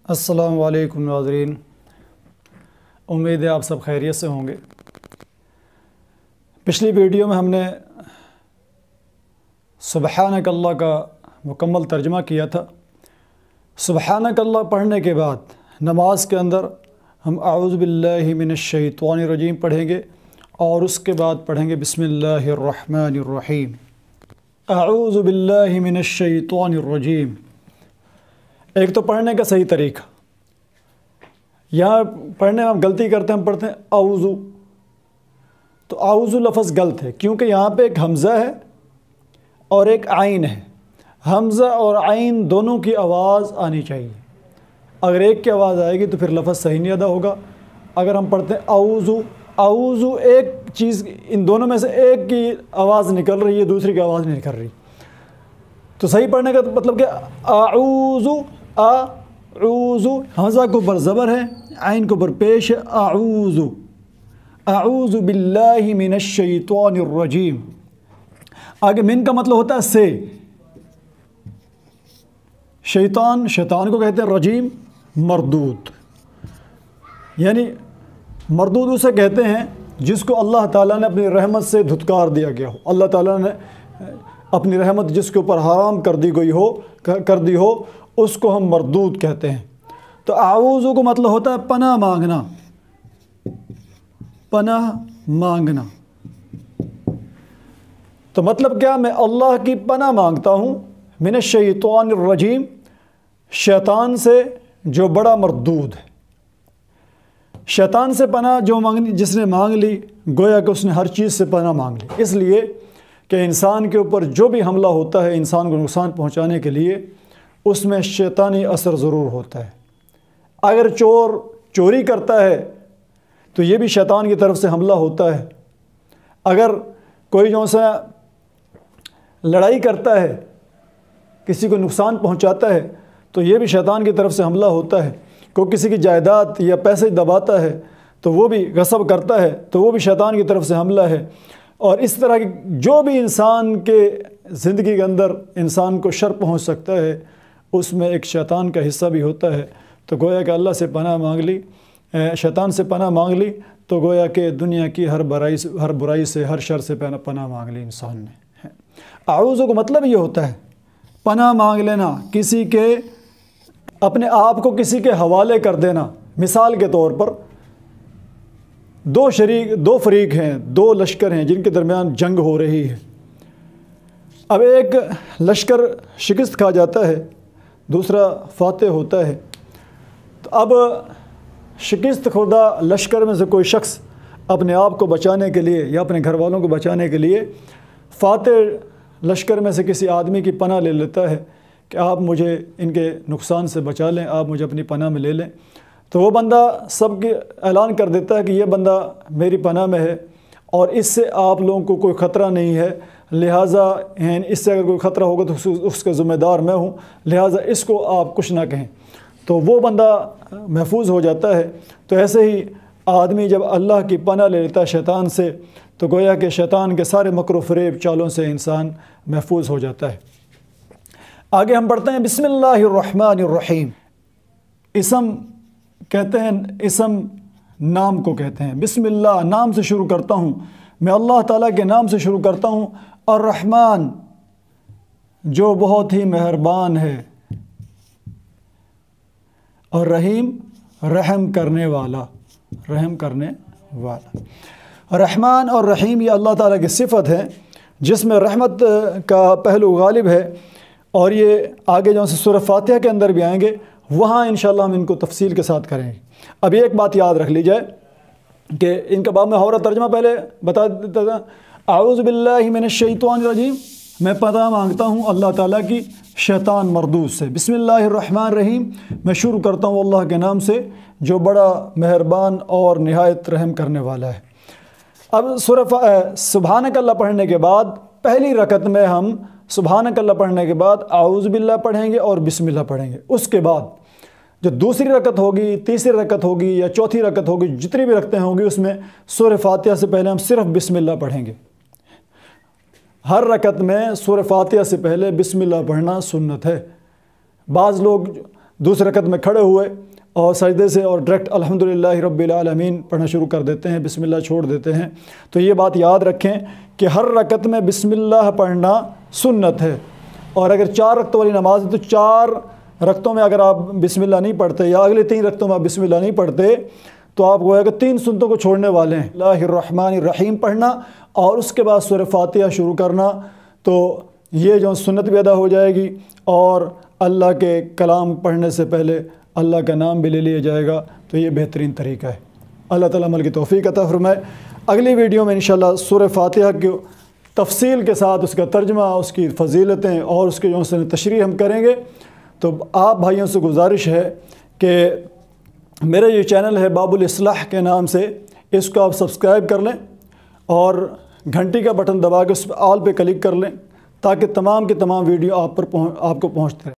السلام علیکم ناظرین، امید ہے آپ سب خیریت سے ہوں گے۔ پچھلی ویڈیو میں ہم نے سبحانک اللہ کا مکمل ترجمہ کیا تھا۔ سبحانک اللہ پڑھنے کے بعد نماز کے اندر ہم اعوذ باللہ من الشیطان الرجیم پڑھیں گے اور اس کے بعد پڑھیں گے بسم اللہ الرحمن الرحیم۔ اعوذ باللہ من الشیطان الرجیم۔ ایک تو پڑھنے کا صحیح طریقہ، یہاں پڑھنے میں ہم غلطی کرتے ہیں، ہم پڑھتے ہیں اعوذ، تو اعوذ لفظ غلط ہے کیونکہ یہاں پہ ایک حمزہ ہے اور ایک عین ہے۔ حمزہ اور عین دونوں کی آواز آنی چاہیے، اگر ایک کی آواز آئے گی تو پھر لفظ صحیح نہیں ادا ہوگا۔ اگر ہم پڑھتے ہیں اعوذ، اعوذ ایک چیز، ان دونوں میں سے ایک کی آواز نکل رہی ہے، دوسری کی آواز نہیں نکل رہی، تو صحیح پڑھنے کا مطلب کہ اعوذ، اعوذ، حمزہ کو اوپر زبر ہے، عین کو اوپر پیش ہے، اعوذ، اعوذ باللہ من الشیطان الرجیم۔ آگے من کا مطلب ہوتا ہے سے، شیطان کو کہتے ہیں رجیم، مردود، یعنی مردود اسے کہتے ہیں جس کو اللہ تعالیٰ نے اپنی رحمت سے دھتکار دیا گیا ہو، اللہ تعالیٰ نے اپنی رحمت جس کے اوپر حرام کر دی ہو اس کو ہم مردود کہتے ہیں۔ تو اعوذ کو مطلب ہوتا ہے پناہ مانگنا، پناہ مانگنا۔ تو مطلب کیا؟ میں اللہ کی پناہ مانگتا ہوں من الشیطان الرجیم، شیطان سے جو بڑا مردود ہے۔ شیطان سے پناہ جس نے مانگ لی، گویا کہ اس نے ہر چیز سے پناہ مانگ لی، اس لیے کہ انسان کے اوپر جو بھی حملہ ہوتا ہے انسان کو نقصان پہنچانے کے لیے، اس میں شیطانی اثر ضرور ہوتا ہے۔ اگر چور چوری کرتا ہے تو یہ بھی شیطان کی طرف سے حملہ ہوتا ہے۔ اگر کوئی جو سا لڑائی کرتا ہے، کسی کو نقصان پہنچاتا ہے، تو یہ بھی شیطان کی طرف سے حملہ ہوتا ہے۔ کوئی کسی کی جائیداد یا پیسے دباتا ہے تو وہ بھی غصب کرتا ہے، تو وہ بھی شیطان کی طرف سے حملہ ہے۔ اور اس طرح کی جو بھی انسان کے زندگی کے اندر انسان کو شر پہنچ سکتا ہے، اس میں ایک شیطان کا حصہ بھی ہوتا ہے۔ تو گویا کہ اللہ سے پناہ مانگ لی، شیطان سے پناہ مانگ لی، تو گویا کہ دنیا کی ہر برائی سے، ہر شر سے پناہ مانگ لی انسان نے۔ اعوذ کو مطلب یہ ہوتا ہے پناہ مانگ لینا، کسی کے اپنے آپ کو کسی کے حوالے کر دینا۔ مثال کے طور پر دو فریق ہیں، دو لشکر ہیں جن کے درمیان جنگ ہو رہی ہے۔ اب ایک لشکر شکست کھا جاتا ہے، دوسرا فاتح ہوتا ہے۔ تو اب شکست خوردہ لشکر میں سے کوئی شخص اپنے آپ کو بچانے کے لیے یا اپنے گھر والوں کو بچانے کے لیے فاتح لشکر میں سے کسی آدمی کی پناہ لے لیتا ہے کہ آپ مجھے ان کے نقصان سے بچا لیں، آپ مجھے اپنی پناہ میں لے لیں۔ تو وہ بندہ سب کے اعلان کر دیتا ہے کہ یہ بندہ میری پناہ میں ہے اور اس سے آپ لوگوں کو کوئی خطرہ نہیں ہے، لہٰذا اس سے اگر کوئی خطرہ ہوگا تو اس کا ذمہ دار میں ہوں، لہٰذا اس کو آپ کچھ نہ کہیں۔ تو وہ بندہ محفوظ ہو جاتا ہے۔ تو ایسے ہی آدمی جب اللہ کی پناہ لے لیتا ہے شیطان سے، تو گویا کہ شیطان کے سارے مکر و فریب چالوں سے انسان محفوظ ہو جاتا ہے۔ آگے ہم پڑھتے ہیں بسم اللہ الرحمن الرحیم۔ اسم کہتے ہیں، اسم نام کو کہتے ہیں۔ بسم اللہ، نام سے شروع کرتا ہوں، میں اللہ تعالیٰ کے نام سے شروع کرتا ہوں۔ الرحمن، جو بہت ہی مہربان ہے، اور رحیم، رحم کرنے والا، رحم کرنے والا۔ رحمان اور رحیم یہ اللہ تعالیٰ کی صفت ہے جس میں رحمت کا پہلو غالب ہے، اور یہ آگے جو سورہ فاتحہ کے اندر بھی آئیں گے، وہاں انشاءاللہ ہم ان کو تفصیل کے ساتھ کریں گے۔ اب ایک بات یاد رکھ لی جائے کہ ان کا باب میں ہورا ترجمہ پہلے بتا دیتا تھا۔ اعوذ باللہ من الشیطان الرجیم، میں پناہ مانگتا ہوں اللہ تعالیٰ کی شیطان مردود سے۔ بسم اللہ الرحمن الرحیم، میں شروع کرتا ہوں اللہ کے نام سے جو بڑا مہربان اور نہایت رحم کرنے والا ہے۔ اب سورہ سبحانک اللہ پڑھنے کے بعد پہلی رکعت میں ہم سبحانک اللہ پڑھنے کے بعد اعوذ باللہ پڑھیں گے اور بسم اللہ پڑھیں گے۔ اس کے بعد جو دوسری رکعت ہوگی، تیسری رکعت ہوگی یا چوتھی رکعت ہوگی، جتنی بھی رکعتیں ہوں گی، اس میں سورہ فاتحہ سے پہلے ہم صرف بسم اللہ پڑھیں گے۔ ہر رکعت میں سورہ فاتحہ سے پہلے بسم اللہ پڑھنا سنت ہے۔ بعض لوگ دوسری رکعت میں کھڑے ہوئے اور سجدے سے اور ڈائریکٹ الحمدللہ رب العالمین پڑھنا شروع کر دیتے ہیں، بسم اللہ چھوڑ دیتے ہیں۔ تو یہ بات یاد رکھیں کہ ہر رکعت میں بسم اللہ پڑھنا سنت ہے، اور اگر 4 رکعتوں والی نماز ہے تو 4 رکعتوں میں اگر آپ بسم اللہ نہیں پڑھتے یا اگلے 3 رکعتوں میں آپ بسم اللہ نہیں پڑھتے تو آپ گویا کہ 3 سنتوں کو چھوڑنے والے ہیں۔ اللہ الرحمن الرحیم پڑھنا اور اس کے بعد سورہ فاتحہ شروع کرنا، تو یہ جو سنت بھی ادا ہو جائے گی، اور اللہ کے کلام پڑھنے سے پہلے اللہ کا نام بھی لے لیا جائے گا، تو یہ بہترین طریقہ ہے۔ اللہ تعالیٰ عمل کی توفیق عطا فرمائے۔ اگلی ویڈیو میں انشاءاللہ سورہ فاتحہ کی تفصیل کے ساتھ اس کا ترجمہ، اس کی فضیلتیں اور اس کے جو سے تشریح ہم کریں گے۔ تو آپ بھائیوں سے گزارش ہے کہ میرا یہ چینل ہے باب الاصلاح کے نام سے، اس کو آپ سبسکرائب کر لیں اور گھنٹی کا بٹن دبا کے اس پہ آل پہ کلک کر لیں، تاکہ تمام کے تمام ویڈیو آپ کو پہنچتے رہیں۔